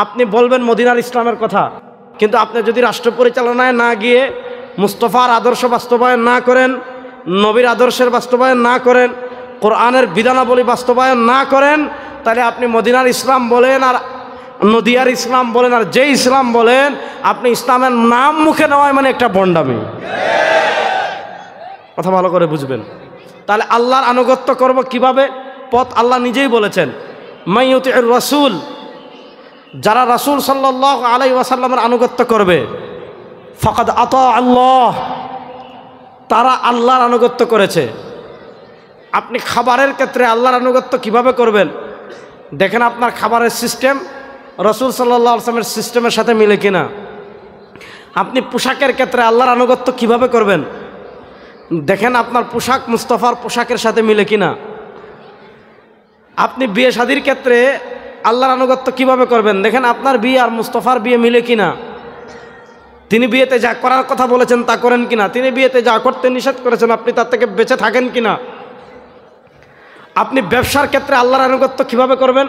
আপনি বলবেন মদিনার ইসলামের কথা, কিন্তু আপনি যদি রাষ্ট্র পরিচালনায় না গিয়ে মুস্তফার আদর্শ বাস্তবায়ন না করেন, নবীর আদর্শের বাস্তবায়ন না করেন, কোরআনের বিধানাবলী বাস্তবায়ন না করেন, তাহলে আপনি মদিনার ইসলাম বলেন আর নদিয়ার ইসলাম বলেন আর যে ইসলাম বলেন, আপনি ইসলামের নাম মুখে নেওয়ায় মানে একটা ভণ্ডামি। কথা ভালো করে বুঝবেন। তাহলে আল্লাহর আনুগত্য করব কিভাবে? পথ আল্লাহ নিজেই বলেছেন, মাইয়ুতিউর রাসূল, যারা রাসূল সাল্লাল্লাহু আলাইহি ওয়াসাল্লামের আনুগত্য করবে, ফাকাদ আতা আল্লাহ, তারা আল্লাহর আনুগত্য করেছে। আপনি খাবারের ক্ষেত্রে আল্লাহর আনুগত্য কিভাবে করবেন? দেখেন আপনার খাবারের সিস্টেম রাসূল সাল্লাল্লাহু আলাইহি ওয়াসাল্লামের সিস্টেমের সাথে মিলে কিনা। আপনি পোশাকের ক্ষেত্রে আল্লাহর আনুগত্য কিভাবে করবেন? দেখেন আপনার পোশাক মুস্তাফার পোশাকের সাথে মিলে কিনা। আপনি বিয়ে শাদীর ক্ষেত্রে আল্লাহর আনুগত্য কিভাবে করবেন? দেখেন আপনার বিয়ে আর মুস্তাফার বিয়ে মিলে কিনা। তিনি বিয়েতে যা করার কথা বলেছেন তা করেন কিনা, তিনি বিয়েতে যা করতে নিষেধ করেছেন আপনি তার থেকে বেঁচে থাকেন কিনা। আপনি ব্যবসার ক্ষেত্রে আল্লাহর আনুগত্য কিভাবে করবেন?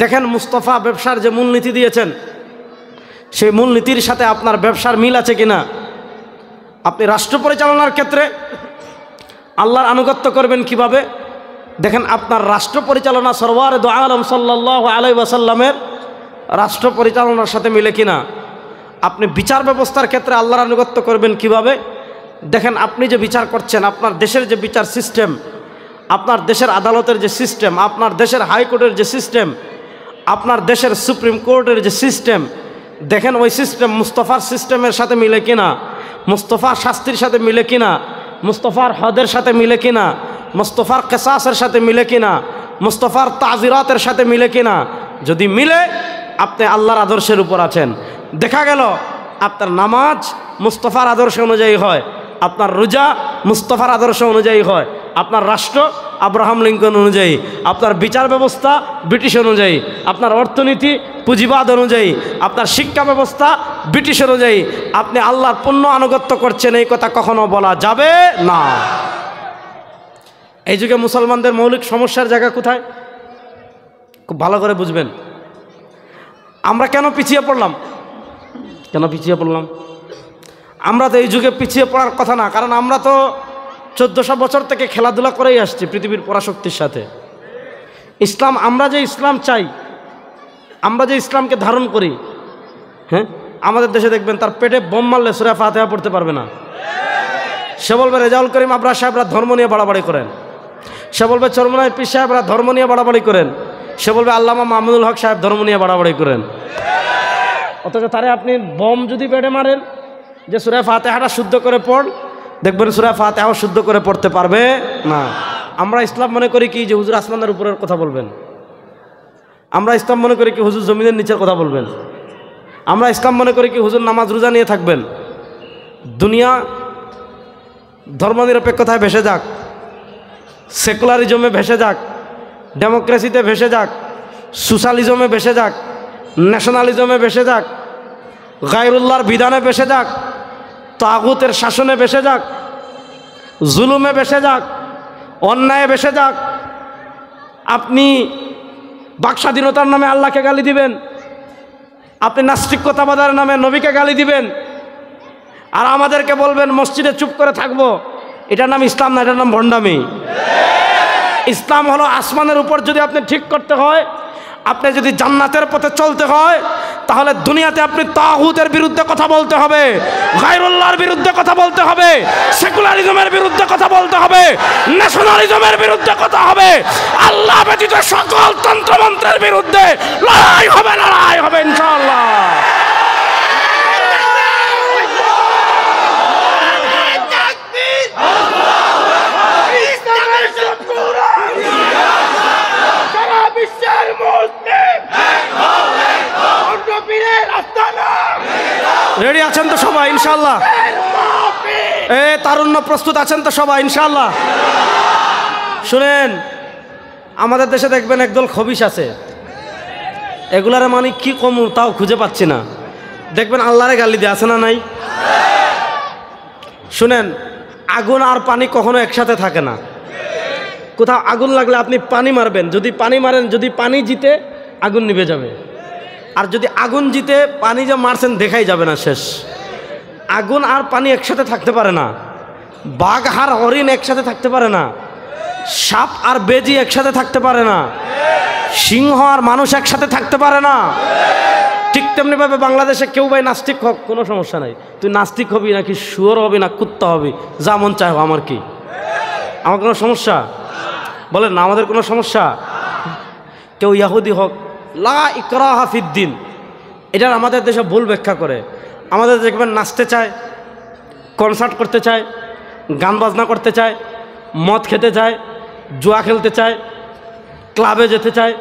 দেখেন মুস্তাফা ব্যবসার যে মূলনীতি দিয়েছেন সেই মূলনীতির সাথে আপনার ব্যবসার মিল আছে কিনা। আপনি রাষ্ট্র পরিচালনার ক্ষেত্রে আল্লাহর আনুগত্য করবেন কিভাবে? দেখেন আপনার রাষ্ট্র পরিচালনা সরওয়ারে দু আলম সাল্লাল্লাহু আলাইহি ওয়াসাল্লামের রাষ্ট্র পরিচালনার সাথে মিলে কিনা। আপনি বিচার ব্যবস্থার ক্ষেত্রে আল্লাহর আনুগত্য করবেন কিভাবে? দেখেন আপনি যে বিচার করছেন, আপনার দেশের যে বিচার সিস্টেম, আপনার দেশের আদালতের যে সিস্টেম, আপনার দেশের হাইকোর্টের যে সিস্টেম, আপনার দেশের সুপ্রিম কোর্টের যে সিস্টেম, দেখেন ওই সিস্টেম মুস্তাফার সিস্টেমের সাথে মিলে কিনা, মুস্তাফার শাস্তির সাথে মিলে কিনা, মুস্তাফার হদের সাথে মিলে কিনা, মুস্তাফার কিসাসের সাথে মিলে কিনা, মুস্তাফার তাজিরাতের সাথে মিলে কিনা। যদি মিলে আপনি আল্লাহর আদর্শের উপর আছেন। দেখা গেল আপনার নামাজ মুস্তাফার আদর্শ অনুযায়ী হয়, আপনার রোজা মুস্তাফার আদর্শ অনুযায়ী হয়, আপনার রাষ্ট্র আব্রাহাম লিঙ্কন অনুযায়ী, আপনার বিচার ব্যবস্থা ব্রিটিশ অনুযায়ী, আপনার অর্থনীতি পুঁজিবাদ অনুযায়ী, আপনার শিক্ষা ব্যবস্থা ব্রিটিশ অনুযায়ী। আপনি আল্লাহর পূর্ণ আনুগত্য করছেন এই কথা কখনো বলা যাবে না। এই যুগে মুসলমানদের মৌলিক সমস্যার জায়গা কোথায়? খুব ভালো করে বুঝবেন। আমরা কেন পিছিয়ে পড়লাম? আমরা তো এই যুগে পিছিয়ে পড়ার কথা না, কারণ আমরা তো 1400 বছর থেকে খেলাধুলা করেই আসছি পৃথিবীর পরাশক্তির সাথে। ইসলাম, আমরা যে ইসলাম চাই, আমরা যে ইসলামকে ধারণ করি, হ্যাঁ, আমাদের দেশে দেখবেন তার পেটে বোম মারলে সূরা ফাতিহা পড়তে পারবে না। সে বলবে রেজাউল করিম আবরার সাহেবরা ধর্ম নিয়ে বাড়াবাড়ি করেন, সে বলবে চরমনাই পীর সাহেবরা ধর্ম নিয়ে বাড়াবাড়ি করেন, সে বলবে আল্লামা মাহমুদুল হক সাহেব ধর্ম নিয়ে বাড়াবাড়ি করেন। অথচ তারে আপনি বোম যদি পেটে মারেন যে সূরা ফাতিহাটা শুদ্ধ করে পড়, দেখবেন সূরা ফাতিহাও শুদ্ধ করে পড়তে পারবে না। আমরা ইসলাম মনে করি কি যে হুজুর আসমানের উপরের কথা বলবেন, আমরা ইসলাম মনে করি কি হুজুর জমিনের নিচের কথা বলবেন, আমরা ইসলাম মনে করি কি হুজুর নামাজ রোজা নিয়ে থাকবেন। দুনিয়া ধর্মনিরপেক্ষতায় ভেসে যাক, সেকুলারিজমে ভেসে যাক, ডেমোক্রেসিতে ভেসে যাক, সোশ্যালিজমে ভেসে যাক, ন্যাশনালিজমে ভেসে যাক, গায়রুল্লাহর বিধানে ভেসে যাক, তাগুতের শাসনে ভেসে যাক, জুলুমে ভেসে যাক, অন্যায়ে ভেসে যাক, আপনি বাকস্বাধীনতার নামে আল্লাহকে গালি দিবেন, আপনি নাস্তিকতাবাদের নামে নবীকে গালি দিবেন, আর আমাদেরকে বলবেন মসজিদে চুপ করে থাকবো। এটার নাম ইসলাম না, এটার নাম ভণ্ডামি। ইসলাম হলো আসমানের উপর যদি আপনি ঠিক করতে হয়, আপনি যদি জান্নাতের পথে চলতে হয়, তাহলে দুনিয়াতে আপনি তাগুতের বিরুদ্ধে কথা বলতে হবে, গায়রুল্লাহর বিরুদ্ধে কথা বলতে হবে, সেকুলারিজমের বিরুদ্ধে কথা বলতে হবে, ন্যাশনালিজমের বিরুদ্ধে কথা হবে, আল্লাহ ব্যতীত সকল তন্ত্রমন্ত্রের বিরুদ্ধে লড়াই হবে ইনশাআল্লাহ। রেডি আছেন তো সবাই ইনশাআল্লাহ? তারুণ্য প্রস্তুত আছেন তো সবাই ইনশাআল্লাহ? শুনেন, আমাদের দেশে দেখবেন একদল খবিশ আছে, এগুলার মানে কি কমু তাও খুঁজে পাচ্ছি না। দেখবেন আল্লাহরে গালি দিয়ে, আছে না নাই? শুনেন, আগুন আর পানি কখনো একসাথে থাকে না। কোথাও আগুন লাগলে আপনি পানি মারবেন, যদি পানি মারেন, যদি পানি জিতে আগুন নিভে যাবে। আর যদি আগুন জিতে পানি যে মারছেন দেখাই যাবে না শেষ। আগুন আর পানি একসাথে থাকতে পারে না, বাঘ আর হরিণ একসাথে থাকতে পারে না, সাপ আর বেজি একসাথে থাকতে পারে না, সিংহ আর মানুষ একসাথে থাকতে পারে না। ঠিক তেমনিভাবে বাংলাদেশে কেউ ভাই নাস্তিক হোক, কোনো সমস্যা নাই। তুই নাস্তিক হবি নাকি শুয়োর হবি না কুত্তা হবি, যা মন চায় আমার কি, আমার কোনো সমস্যা? বলেন না আমাদের কোনো সমস্যা? কেউ ইয়াহুদি হোক, লা ইকরাহা ফিদ্দিন, এটার আমাদের দেশে ভুল ব্যাখ্যা করে। আমাদের দেখবেন নাচতে চায়, কনসার্ট করতে চায়, গান বাজনা করতে চায়, মদ খেতে চায়, জুয়া খেলতে চায়, ক্লাবে যেতে চায়,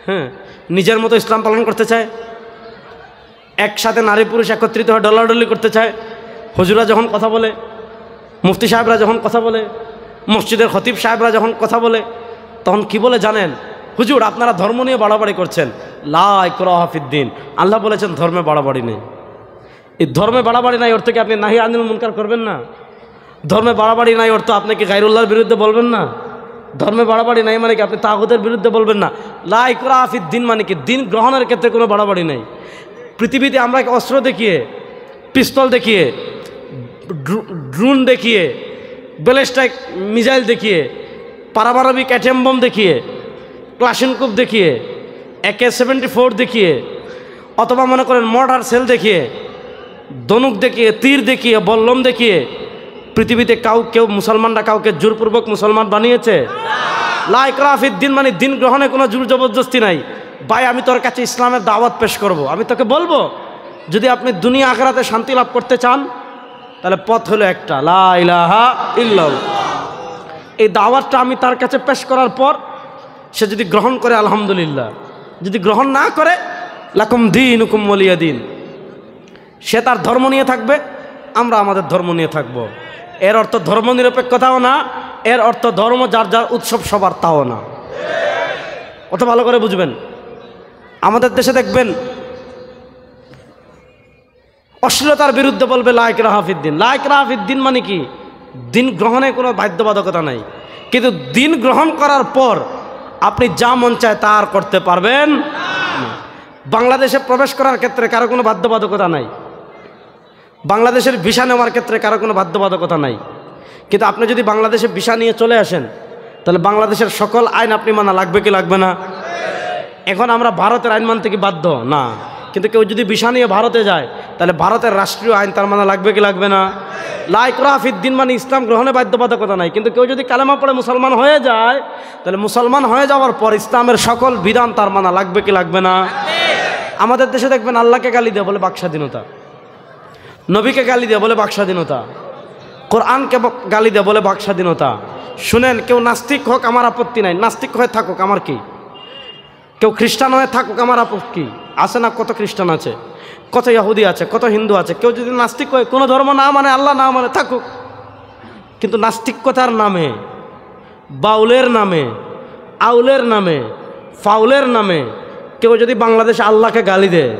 হ্যাঁ, নিজের মতো ইসলাম পালন করতে চায়, একসাথে নারী পুরুষ একত্রিত হয়ে ডলাডলি করতে চায়। হুজুরা যখন কথা বলে, মুফতি সাহেবরা যখন কথা বলে, মসজিদের খতিব সাহেবরা যখন কথা বলে, তখন কি বলে জানেন? হুজুর আপনারা ধর্ম নিয়ে বাড়াবাড়ি করছেন। লা ইকরাহা ফিদ্দিন, আল্লাহ বলেছেন ধর্মে বাড়াবাড়ি নেই। এই ধর্মে বাড়াবাড়ি নাই অর্থ কি আপনি নাহি আনিল মুনকার করবেন না? ধর্মে বাড়াবাড়ি নাই অর্থ আপনি কি গায়রুল্লাহর বিরুদ্ধে বলবেন না? ধর্মে বাড়াবাড়ি নাই মানে কি আপনি তাগুতের বিরুদ্ধে বলবেন না? লা ইকরাহা ফিদ্দিন মানে কি দিন গ্রহণের ক্ষেত্রে কোনো বাড়াবাড়ি নেই। পৃথিবীতে আমরা অস্ত্র দেখিয়ে, পিস্তল দেখিয়ে, ড্রোন দেখিয়ে, ব্যালিস্টিক মিসাইল দেখিয়ে, পারমাণবিক অ্যাটম বোম দেখিয়ে, ক্লাশিনকোভ দেখিয়ে, AK-74 দেখিয়ে, অথবা মনে করেন মর্টার সেল দেখিয়ে, ধনুক দেখিয়ে, তীর দেখিয়ে, বল্লম দেখিয়ে পৃথিবীতে কেউ মুসলমানরা কাউকে জোরপূর্বক মুসলমান বানিয়েছে? লা ইকরাহা ফিদ্দিন মানে দিন গ্রহণে কোনো জোর জবরদস্তি নাই। ভাই আমি তোর কাছে ইসলামের দাওয়াত পেশ করব, আমি তোকে বলবো যদি আপনি দুনিয়া আখিরাতে শান্তি লাভ করতে চান তাহলে পথ হলো একটা, লা ইলাহা ইল্লাল্লাহ। এই দাওয়াতটা আমি তার কাছে পেশ করার পর সে যদি গ্রহণ করে আলহামদুলিল্লাহ, যদি গ্রহণ না করে লাকুম দীনুকুম ওয়ালিয়া দিন। সে তার ধর্ম নিয়ে থাকবে, আমরা আমাদের ধর্ম নিয়ে থাকব। এর অর্থ ধর্ম নিরপেক্ষতাও না, এর অর্থ ধর্ম যার যার উৎসব সবার তাও না। কত ভালো করে বুঝবেন। আমাদের দেশে দেখবেন অশ্লীলতার বিরুদ্ধে বলবে লা ইকরাহা ফিদ্দিন। লা ইকরাহা ফিদ্দিন মানে কি? দিন গ্রহণে কোনো বাধ্যবাধকতা নাই, কিন্তু দিন গ্রহণ করার পর আপনি যা মন চায় তা আর করতে পারবেন না। বাংলাদেশে প্রবেশ করার ক্ষেত্রে কারো কোনো বাধ্যবাধকতা নাই, বাংলাদেশের ভিসা নেওয়ার ক্ষেত্রে কারো কোনো বাধ্যবাধকতা নাই। কিন্তু আপনি যদি বাংলাদেশে ভিসা নিয়ে চলে আসেন তাহলে বাংলাদেশের সকল আইন আপনি মানা লাগবে কি লাগবে না? এখন আমরা ভারতের আইন মানতে কি বাধ্য না? কিন্তু কেউ যদি ভিসা নিয়ে ভারতে যায় তাহলে ভারতের রাষ্ট্রীয় আইন তার মানা লাগবে কি লাগবে না? লা ইকরাহা ফিদ্দিন মানে ইসলাম গ্রহণে বাধ্যবাধকতা নাই, কিন্তু কেউ যদি কালেমা পড়ে মুসলমান হয়ে যায় তাহলে মুসলমান হয়ে যাওয়ার পর ইসলামের সকল বিধান তার মানা লাগবে কি লাগবে না? আমাদের দেশে দেখবেন আল্লাহকে গালি দেয় বলে বাক স্বাধীনতা, নবীকে গালি দেয় বলে বাক স্বাধীনতা, কোরআনকে গালি দেয় বলে বাক স্বাধীনতা। শুনেন, কেউ নাস্তিক হোক আমার আপত্তি নাই, নাস্তিক হয়ে থাকুক আমার কি, কেউ খ্রিস্টান হয়ে থাকুক আমার আপত্তি আছে না? কত খ্রিস্টান আছে, কত ইহুদি আছে, কত হিন্দু আছে। কেউ যদি নাস্তিক হয়, কোনো ধর্ম না মানে, আল্লাহ না মানে, থাকুক। কিন্তু নাস্তিকতার নামে, বাউলের নামে, আউলের নামে, ফাউলের নামে কেউ যদি বাংলাদেশে আল্লাহকে গালি দেয়,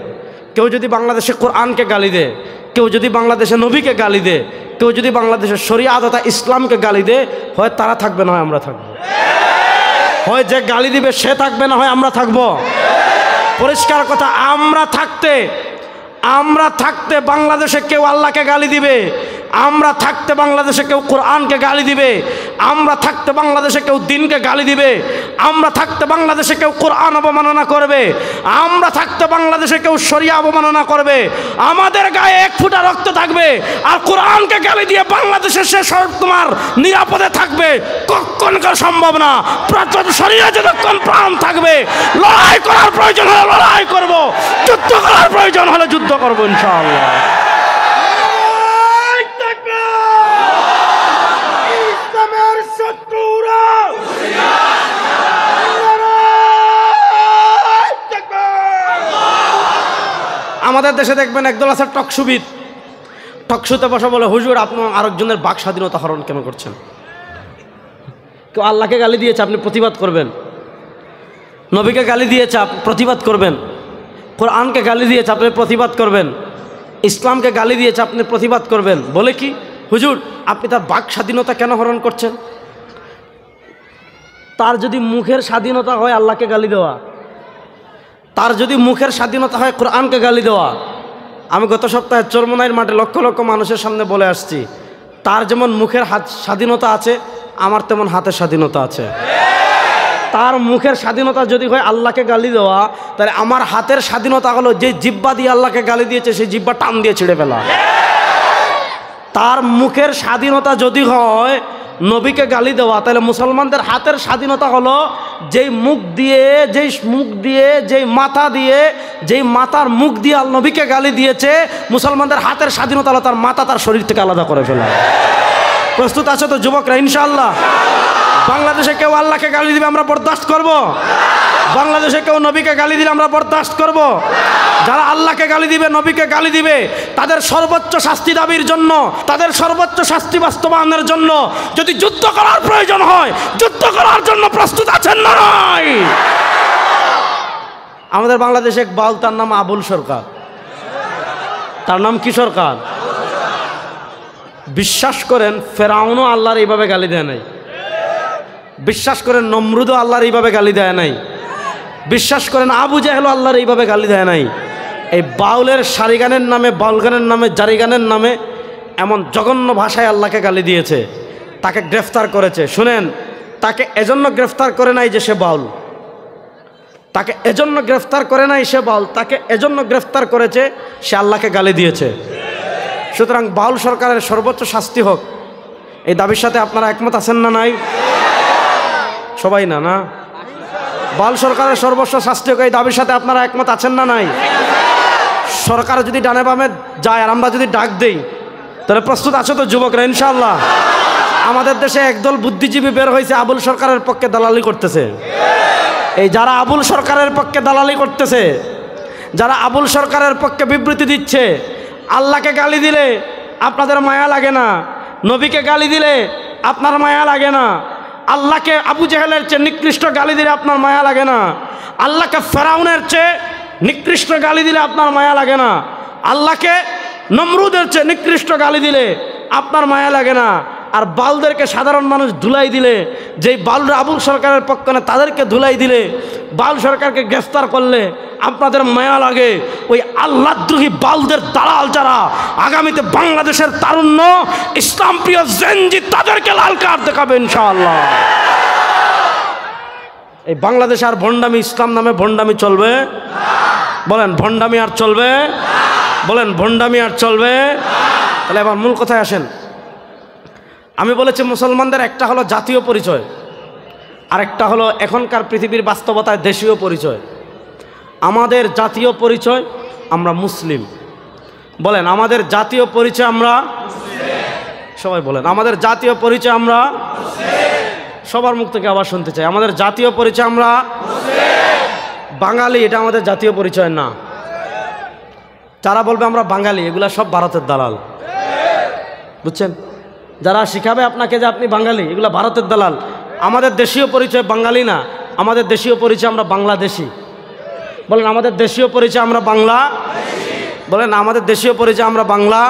কেউ যদি বাংলাদেশে কোরআনকে গালি দেয়, কেউ যদি বাংলাদেশে নবীকে গালি দেয়, কেউ যদি বাংলাদেশের শরিয়াত তথা ইসলামকে গালি দেয়, হয় তারা থাকবে না হয় আমরা থাকবো। হয় যে গালি দিবে সে থাকবে না হয় আমরা থাকবো। পরিষ্কার কথা, আমরা থাকতে বাংলাদেশে কেউ আল্লাহকে গালি দিবে, আমরা থাকতে বাংলাদেশে কেউ কোরআনকে গালি দিবে, আমরা থাকতে বাংলাদেশে কেউ দিনকে গালি দিবে, আমরা থাকতে বাংলাদেশে কেউ কোরআন অবমাননা করবে, আমরা থাকতে বাংলাদেশে কেউ শরিয়া অবমাননা করবে। আমাদের গায়ে এক ফোঁটা রক্ত থাকবে আর কোরআনকে গালি দিয়ে বাংলাদেশে সে সব তোমার নিরাপদে থাকবে, কখনকার সম্ভব না। শরিয়া যতক্ষণ প্রাণ থাকবে, লড়াই করার প্রয়োজন হলে লড়াই করব, যুদ্ধ করার প্রয়োজন হলে যুদ্ধ করবো ইনশাআল্লাহ। আমাদের দেশে দেখবেন একদল আছে টকশুবিদ, টকশুতে বসে বলে হুজুর আপনি আরেকজনের বাক স্বাধীনতা হরণ কেন করছেন? কেউ আল্লাহকে গালি দিয়েছে আপনি প্রতিবাদ করবেন, নবীকে গালি দিয়েছে আপনি প্রতিবাদ করবেন, কোরআনকে গালি দিয়েছে আপনি প্রতিবাদ করবেন, ইসলামকে গালি দিয়েছে আপনি প্রতিবাদ করবেন। বলে কি হুজুর আপনি তার বাক স্বাধীনতা কেন হরণ করছেন? তার যদি মুখের স্বাধীনতা হয় আল্লাহকে গালি দেওয়া, তার যদি মুখের স্বাধীনতা হয় কোরআনকে গালি দেওয়া, আমি গত সপ্তাহে চরমনাইয়ের মাঠে লক্ষ লক্ষ মানুষের সামনে বলে আসছি, তার যেমন মুখের স্বাধীনতা আছে, আমার তেমন হাতের স্বাধীনতা আছে। তার মুখের স্বাধীনতা যদি হয় আল্লাহকে গালি দেওয়া, তাহলে আমার হাতের স্বাধীনতা হলো যে জিহ্বা দিয়ে আল্লাহকে গালি দিয়েছে সেই জিহ্বা টান দিয়ে ছিঁড়ে ফেলা। তার মুখের স্বাধীনতা যদি হয় নবীকে গালি দেওয়া, তাহলে মুসলমানদের হাতের স্বাধীনতা হলো যেই মুখ দিয়ে যেই মাথার মুখ দিয়ে নবীকে গালি দিয়েছে, মুসলমানদের হাতের স্বাধীনতা হলো তার মাথা তার শরীর থেকে আলাদা করে ফেলা। প্রস্তুত আছে তো যুবকরা? ইনশাআল্লাহ। বাংলাদেশে কেউ আল্লাহকে গালি দিবে আমরা বরদাস্ত করব? বাংলাদেশে কেউ নবীকে গালি দিলে আমরা বরদাস্ত করব? যারা আল্লাহকে গালি দিবে, নবীকে গালি দিবে, তাদের সর্বোচ্চ শাস্তি দাবির জন্য, তাদের সর্বোচ্চ শাস্তি বাস্তবায়নের জন্য যদি যুদ্ধ করার প্রয়োজন হয়, যুদ্ধ করার জন্য প্রস্তুত আছেন না নাই? আমাদের বাংলাদেশে এক বাউল, তার নাম আবুল সরকার। তার নাম কি সরকার? বিশ্বাস করেন ফেরাউনও আল্লাহর এইভাবে গালি দেয় নাই। বিশ্বাস করেন নমরুদও আল্লাহর এইভাবে গালি দেয় নাই। বিশ্বাস করেন আবু জাহেলও আল্লাহর এইভাবে গালি দেয় নাই। এই বাউলের সারি গানের নামে, বাউল গানের নামে, জারি গানের নামে এমন জঘন্য ভাষায় আল্লাহকে গালি দিয়েছে, তাকে গ্রেফতার করেছে। শুনেন, তাকে এজন্য গ্রেফতার করে নাই যে সে বাউল, তাকে এজন্য গ্রেফতার করে নাই সে বাউল, তাকে এজন্য গ্রেফতার করেছে সে আল্লাহকে গালি দিয়েছে। সুতরাং বাউল সরকারের সর্বোচ্চ শাস্তি হোক, এই দাবির সাথে আপনারা একমত আছেন না নাই? সবাই না, না? বাউল সরকারের সর্বোচ্চ শাস্তি হোক, এই দাবির সাথে আপনারা একমত আছেন না নাই? সরকার যদি ডানে বামে যায় আর আমরা যদি ডাক দেই, তাহলে প্রস্তুত আছো তো যুবকরা? ইনশাআল্লাহ। আমাদের দেশে একদল বুদ্ধিজীবী বের হয়েছে আবুল সরকারের পক্ষে দালালি করতেছে। এই যারা আবুল সরকারের পক্ষে দালালি করতেছে, যারা আবুল সরকারের পক্ষে বিবৃতি দিচ্ছে, আল্লাহকে গালি দিলে আপনাদের মায়া লাগে না, নবীকে গালি দিলে আপনার মায়া লাগে না, আল্লাহকে আবু জাহেলের চেয়ে নিকৃষ্ট গালি দিলে আপনার মায়া লাগে না, আল্লাহকে ফেরাউনের চেয়ে নিকৃষ্ট গালি দিলে আপনার মায়া লাগে না, আল্লাহকে নমরুদের চেয়ে নিকৃষ্ট গালি দিলে আপনার মায়া লাগে না, আর বাউলদেরকে সাধারণ মানুষ ধুলাই দিলে, যেই বাউলরা আবুল সরকারের পক্ষ না তাদেরকে ধুলাই দিলে, বাউল সরকারকে গ্রেফতার করলে আপনাদের মায়া লাগে। ওই আল্লাহদ্রোহী বাউলদের দালাল যারা আগামীতে বাংলাদেশের তারুণ্য, ইসলাম প্রিয় জেনজি, তাদেরকে লাল কার্ড দেখাবে ইনশাআল্লাহ। এই বাংলাদেশে আর ভণ্ডামি, ইসলাম নামে ভণ্ডামি চলবে? বলেন ভণ্ডামি আর চলবে? বলেন ভণ্ডামি আর চলবে? তাহলে এবার মূল কথায় আসেন। আমি বলেছি মুসলমানদের একটা হলো জাতীয় পরিচয়, আরেকটা হলো এখনকার পৃথিবীর বাস্তবতায় দেশীয় পরিচয়। আমাদের জাতীয় পরিচয় আমরা মুসলিম। বলেন আমাদের জাতীয় পরিচয় আমরা সবাই বলেন আমাদের জাতীয় পরিচয় আমরা সবার মুখ থেকে আবার শুনতে চাই, আমাদের জাতীয় পরিচয় আমরা বাঙালি। এটা আমাদের জাতীয় পরিচয় না। যারা বলবে আমরা বাঙালি, এগুলা সব ভারতের দালাল, বুঝছেন? যারা শিখাবে আপনাকে যে আপনি বাঙালি, এগুলা ভারতের দালাল। আমাদের দেশীয় পরিচয় বাঙালি না, আমাদের দেশীয় পরিচয় আমরা বাংলাদেশি। বলেন আমাদের দেশীয় পরিচয় আমরা বাংলা। বলেন আমাদের দেশীয় পরিচয় আমরা বাংলা।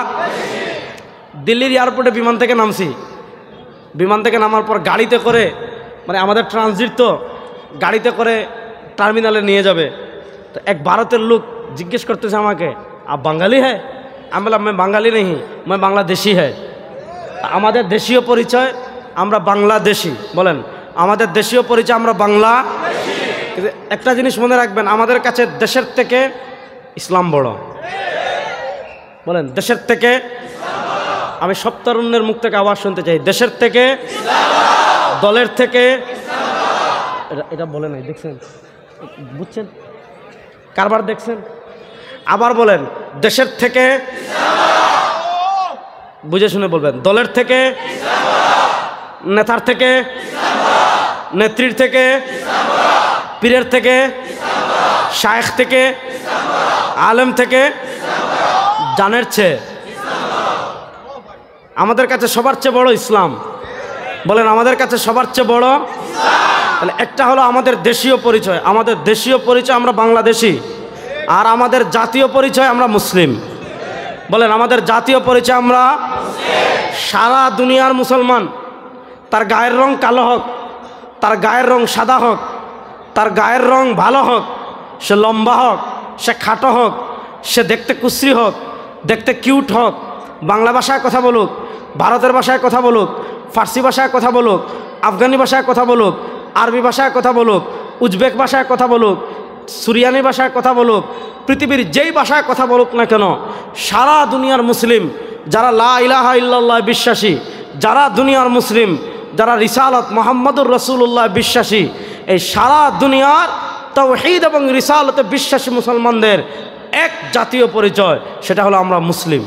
দিল্লির এয়ারপোর্টে বিমান থেকে নামছি, বিমান থেকে নামার পর গাড়িতে করে, মানে আমাদের ট্রানজিট তো, গাড়িতে করে টার্মিনালে নিয়ে যাবে। তো এক ভারতের লোক জিজ্ঞেস করতেছে আমাকে, আপ বাঙালি হ্যাঁ? আমি বললাম मैं বাঙালি नहीं, मैं বাংলাদেশি হ্যাঁ। আমাদের দেশীয় পরিচয় আমরা বাংলাদেশি। বলেন আমাদের দেশীয় পরিচয় আমরা বাংলা। একটা জিনিস মনে রাখবেন, আমাদের কাছে দেশের থেকে ইসলাম বড়। বলেন দেশের থেকে। আমি সব তরুণের মুখ থেকে আওয়াজ শুনতে চাই, দেশের থেকে, দলের থেকে। এটা বলে নাই, দেখছেন? বুঝছেন? কারবার দেখছেন? আবার বলেন দেশের থেকে, বুঝে শুনে বলবেন, দলের থেকে, নেতার থেকে, নেত্রীর থেকে, পীরের থেকে, শায়েখ থেকে, আলেম থেকে, জানের চেয়ে আমাদের কাছে সবার চেয়ে বড় ইসলাম। বলেন আমাদের কাছে সবার চেয়ে বড়। তাহলে একটা হলো আমাদের দেশীয় পরিচয়, আমাদের দেশীয় পরিচয় আমরা বাংলাদেশি, আর আমাদের জাতীয় পরিচয় আমরা মুসলিম। বলেন আমাদের জাতীয় পরিচয় আমরা সারা দুনিয়ার মুসলমান, তার গায়ের রং কালো হোক, তার গায়ের রং সাদা হোক, তার গায়ের রং ভালো হোক, সে লম্বা হোক, সে খাটো হোক, সে দেখতে কুশ্রী হোক, দেখতে কিউট হোক, বাংলা ভাষায় কথা বলুক, ভারতের ভাষায় কথা বলুক, ফার্সি ভাষায় কথা বলুক, আফগানি ভাষায় কথা বলুক, আরবি ভাষায় কথা বলুক, উজবেক ভাষায় কথা বলুক, সুরিয়ানি ভাষায় কথা বলুক, পৃথিবীর যেই ভাষায় কথা বলুক না কেন, সারা দুনিয়ার মুসলিম যারা লা ইলাহা ইল্লাল্লাহ বিশ্বাসী, যারা দুনিয়ার মুসলিম যারা রিসালাত মুহাম্মদুর রাসূলুল্লাহ বিশ্বাসী, এই সারা দুনিয়ার তাওহীদ এবং রিসালাতে বিশ্বাসী মুসলমানদের এক জাতীয় পরিচয়, সেটা হলো আমরা মুসলিম।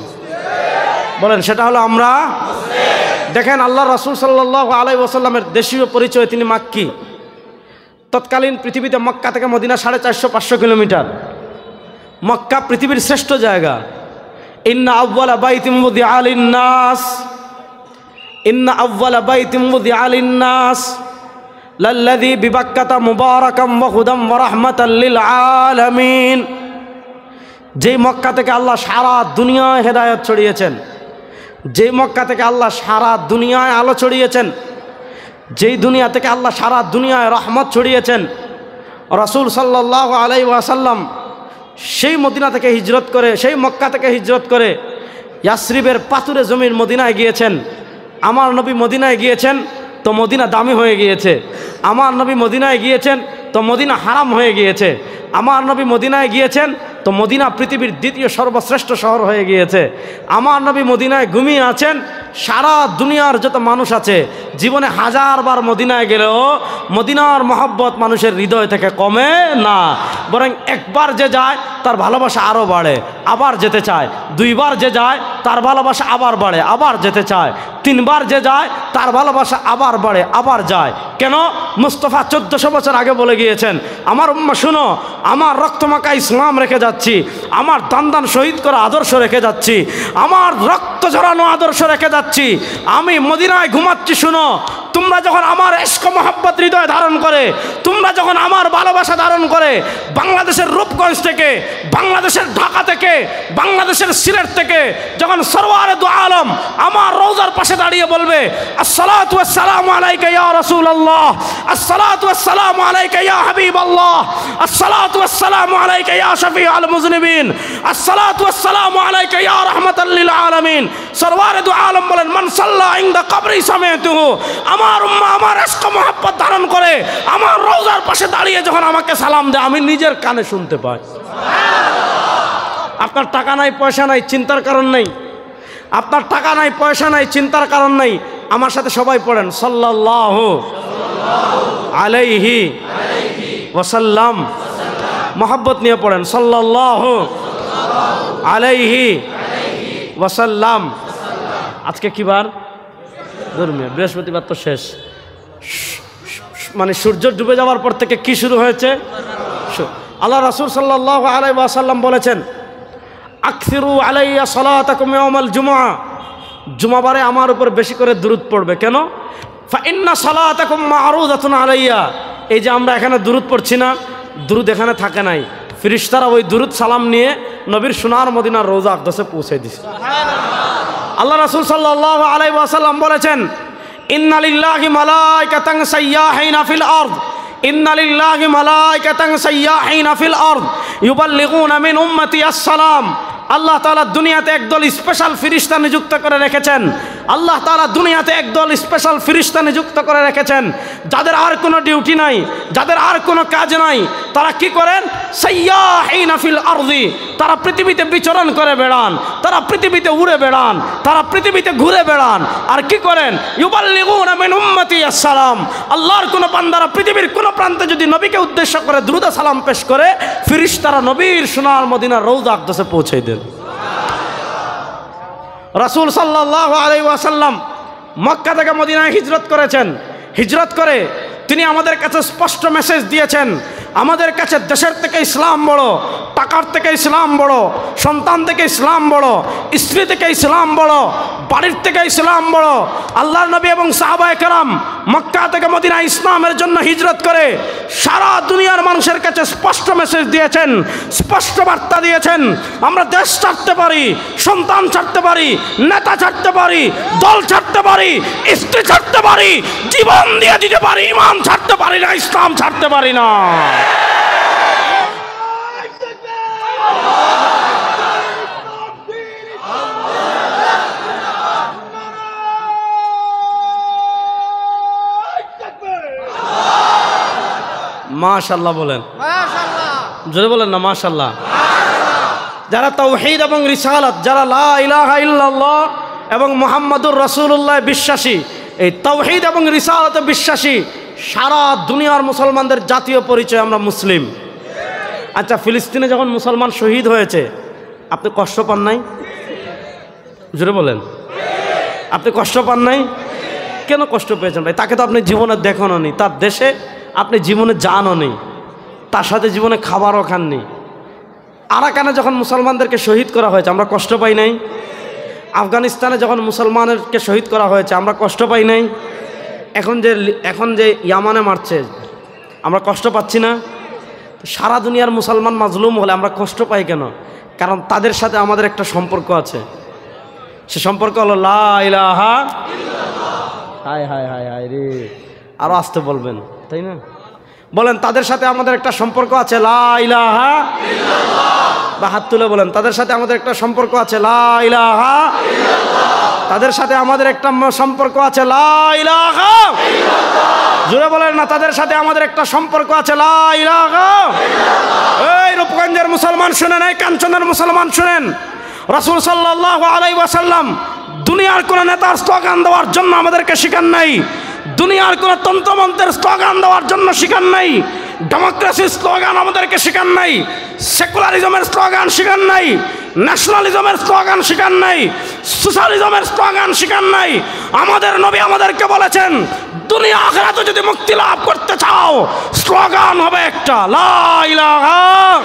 বলেন, সেটা হলো আমরা মুসলিম। দেখেন, আল্লাহ রাসূল সাল্লাল্লাহু আলাইহি ওয়াসাল্লামের দেশীয় পরিচয়, তিনি মাক্কি। তৎকালীন পৃথিবীতে মক্কা থেকে মদিনা 450-500 কিলোমিটার। মক্কা পৃথিবীর শ্রেষ্ঠ জায়গা। ইন্না আউওয়ালা বাইতিন উযিআ লিন-নাস, ইন্না আউওয়ালা বাইতিন উযিআ লিন-নাস লাল্লাযী বিবাক্কাতা মুবারাকাম ওয়া হুদাম ওয়া রাহমাতাল লিল আলামিন। যেই মক্কা থেকে আল্লাহ সারা দুনিয়ায় হেদায়েত ছড়িয়েছেন, যেই মক্কা থেকে আল্লাহ সারা দুনিয়ায় আলো ছড়িয়েছেন, যেই দুনিয়া থেকে আল্লাহ সারা দুনিয়ায় রহমত ছড়িয়েছেন, রাসূল সাল্লাল্লাহু আলাইহি ওয়াসাল্লাম সেই মদিনা থেকে হিজরত করে, সেই মক্কা থেকে হিজরত করে ইয়াসরিবের পাথুরে জমির মদিনায় গিয়েছেন। আমার নবী মদিনায় গিয়েছেন তো মদিনা দামি হয়ে গিয়েছে, আমার নবী মদিনায় গিয়েছেন তো মদিনা হারাম হয়ে গিয়েছে, আমার নবী মদিনায় গিয়েছেন তো মদিনা পৃথিবীর দ্বিতীয় সর্বশ্রেষ্ঠ শহর হয়ে গিয়েছে। আমার নবী মদিনায় ঘুমিয়ে আছেন। সারা দুনিয়ার যত মানুষ আছে জীবনে 1000 বার মদিনায় গেলেও মদিনার মহব্বত মানুষের হৃদয় থেকে কমে না, বরং একবার যে যায় তার ভালোবাসা আরও বাড়ে, আবার যেতে চায়। 2 বার যে যায় তার ভালোবাসা আবার বাড়ে, আবার যেতে চায়। 3 বার যে যায় তার ভালোবাসা আবার বাড়ে, আবার যায়। কেন? মুস্তাফা 1400 বছর আগে বলে গিয়েছেন, আমার উম্মাহ শুনো, আমার রক্তমাখা ইসলাম রেখে যাচ্ছি, আমার দান শহীদ করা আদর্শ রেখে যাচ্ছি, আমার রক্ত ঝরানো আদর্শ রেখে যাচ্ছি। আমি মদিনায় ঘুমাচ্ছি, শুনো, তোমরা যখন আমার ইশক মহব্বত হৃদয়ে ধারণ করে, তোমরা যখন আমার ভালোবাসা ধারণ করে, বাংলাদেশের রূপগঞ্জ থেকে, বাংলাদেশের ঢাকা থেকে, বাংলাদেশের সিলেট থেকে যখন সরওয়ারে দু আলম আমার রওজার পাশে দাঁড়িয়ে বলবে, আসসালাতু ওয়াসসালামু আলাইকা ইয়া রাসূলুল্লাহ, আসসালাতু ওয়াসসালামু আলাইকা ইয়া হাবিবাল্লাহ, আসসালাতু ওয়াসসালামু আলাইকা ইয়া শাফিউল মুযনিবিন, আসসালাতু ওয়াসসালামু আলাইকা ইয়া রাহমাতাল লিল আলামিন। সরওয়ারে দু আলম বলেন, মান সাল্লা ইনদা কবরি সামিতুহু, আমার উম্মাহ আমার ইশক মহব্বত ধারণ করে আমার রওজার পাশে দাঁড়িয়ে যখন আমাকে সালাম দেয়, আমি নিজের কানে শুনতে পাই। আপনার টাকা নাই, পয়সা নাই, চিন্তার কারণ নেই। আপনার টাকা নাই, পয়সা নাই, চিন্তার কারণ নেই। আমার সাথে সবাই পড়েন, সাল্লাল্লাহু আলাইহি ওয়াসাল্লাম। মহব্বত নিয়ে পড়েন, সাল্লাল্লাহু আলাইহি ওয়াসাল্লাম। আজকে কি বার? ধর্মীয় বৃহস্পতিবার তো শেষ, মানে সূর্য ডুবে যাওয়ার পর থেকে কি শুরু হয়েছে? আল্লাহ রাসূল সাল্লাল্লাহু আলাইহি ওয়াসাল্লাম বলেছেন, আকসিরু আলাইয়া সালাতাকুম ইয়াউমাল জুমআ, জুমাবারে আমার উপর বেশি করে দুরূদ পড়বে। কেন? ফা ইন্না সালাতাকুম মা'রুদাতুন আলাইয়া। এই যে আমরা এখানে দুরূদ পড়ছি না, দুরূদ এখানে থাকে নাই, ফেরেশতারা ওই দুরূদ সালাম নিয়ে নবীর সোনার মদিনার রওজা আকদাসে পৌঁছে দিয়েছে। আল্লাহ রাসূল সাল্লাল্লাহু আলাইহি ওয়াসাল্লাম বলেছেন, ইন্না লিল্লাহি মালাইকাতান সাইয়াহিনা ফিল আরদ, ইন্না লিল্লাহি মালাইকাতান সাইয়াহিনা ফিল আরদ ইউবাল্লিগুনা মিন উম্মতি আসসালাম। আল্লাহ তাআলা দুনিয়াতে একদল স্পেশাল ফেরেশতা নিযুক্ত করে রেখেছেন। আল্লাহ তাআলা দুনিয়াতে একদল স্পেশাল ফেরেশতা নিযুক্ত করে রেখেছেন, যাদের আর কোনো ডিউটি নাই, যাদের আর কোনো কাজ নাই। তারা কি করেন? সাইয়াহিনা ফিল আরদি, তারা পৃথিবীতে বিচরণ করে বেড়ান, তারা পৃথিবীতে উড়ে বেড়ান, তারা পৃথিবীতে ঘুরে বেড়ান। আর কি করেন? ইউবাল্লিগুনা মিন উম্মতি আসসালাম। আল্লাহর কোনো বান্দারা পৃথিবীর কোনো প্রান্তে যদি নবীকে উদ্দেশ্য করে দুরূদ সালাম পেশ করে, ফেরেশতারা নবীর সোনার মদিনার রওজা আকদাসে পৌঁছে দেন। রাসূল সাল্লাল্লাহু আলাইহি ওয়াসাল্লাম মক্কা থেকে মদিনায় হিজরত করেছেন। হিজরত করে তিনি আমাদের কাছে স্পষ্ট মেসেজ দিয়েছেন, আমাদের কাছে দেশের থেকে ইসলাম বড়, টাকার থেকে ইসলাম বড়, সন্তান থেকে ইসলাম বড়, স্ত্রী থেকে ইসলাম বড়, বাড়ির থেকে ইসলাম বড়। আল্লাহর নবী এবং সাহাবায়ে কেরাম মক্কা থেকে মদিনায় ইসলামের জন্য হিজরত করে সারা দুনিয়ার মানুষের কাছে স্পষ্ট মেসেজ দিয়েছেন, স্পষ্ট বার্তা দিয়েছেন। আমরা দেশ ছাড়তে পারি, সন্তান ছাড়তে পারি, নেতা ছাড়তে পারি, দল ছাড়তে পারি, স্ত্রী ছাড়তে পারি, জীবন দিয়ে দিতে পারি, ইমান ছাড়তে পারি না, ইসলাম ছাড়তে পারি না। মাশাআল্লাহ বলেন, জোরে বলেন না মাশাআল্লাহ। যারা তাওহীদ এবং রিসালাত, যারা লা ইলাহা ইল্লাল্লাহ এবং মুহাম্মাদুর রাসূলুল্লাহ বিশ্বাসী, এই তাওহীদ এবং রিসালাতে বিশ্বাসী সারা দুনিয়ার মুসলমানদের জাতীয় পরিচয় আমরা মুসলিম। আচ্ছা, ফিলিস্তিনে যখন মুসলমান শহীদ হয়েছে আপনি কষ্ট পান নাই? জোরে বলেন, আপনি কষ্ট পান নাই? কেন কষ্ট পেয়েছেন ভাই? তাকে তো আপনি জীবনে দেখানো নি, তার দেশে আপনি জীবনে যানও নেই, তার সাথে জীবনে খাবারও খাননি। আরাকানে যখন মুসলমানদেরকে শহীদ করা হয়েছে আমরা কষ্ট পাই নাই? আফগানিস্তানে যখন মুসলমানদেরকে শহীদ করা হয়েছে আমরা কষ্ট পাই নাই? এখন যে ইয়ামানে মারছে আমরা কষ্ট পাচ্ছি না? সারা দুনিয়ার মুসলমান মাজলুম হলে আমরা কষ্ট পাই কেন? কারণ তাদের সাথে আমাদের একটা সম্পর্ক আছে। সে সম্পর্ক হলো লা ইলাহা ইল্লাল্লাহ। হায় হায় হায় হায় রে, আরো আসতে বলবেন তাই না? বলেন, তাদের সাথে আমাদের একটা সম্পর্ক আছে লা ইলাহা ইল্লাল্লাহ। বা হাত তুলে বলেন, তাদের সাথে আমাদের একটা সম্পর্ক আছে লা ইলাহা ইল্লাল্লাহ। তাদের সাথে আমাদের একটা সম্পর্ক আছে লা ইলাহা ইল্লাল্লাহ। জোরে বলেন না, তাদের সাথে আমাদের একটা সম্পর্ক আছে লা ইলাহা ইল্লাল্লাহ। এই রূপগঞ্জের মুসলমান শুনেন, এই কাঞ্চনের মুসলমান শুনেন, রাসূল সাল্লাল্লাহু আলাইহি ওয়াসাল্লাম দুনিয়ার কোন নেতার স্লোগান দেওয়ার জন্য আমাদেরকে শিখান নাই, দুনিয়ার কোন তন্ত্রমন্ত্রের স্লোগান দেওয়ার জন্য শিখান নাই, ডেমোক্রেসির স্লোগান আমাদেরকে শিখান নাই, সেকুলারিজমের স্লোগান শিখান নাই, ন্যাশনালিজমের স্লোগান শিখান নাই, সোশ্যালিজমের স্লোগান শিখান নাই। আমাদের নবী আমাদেরকে বলেছেন, দুনিয়া আখিরাতে যদি মুক্তি লাভ করতে চাও স্লোগান হবে একটা লা ইলাহা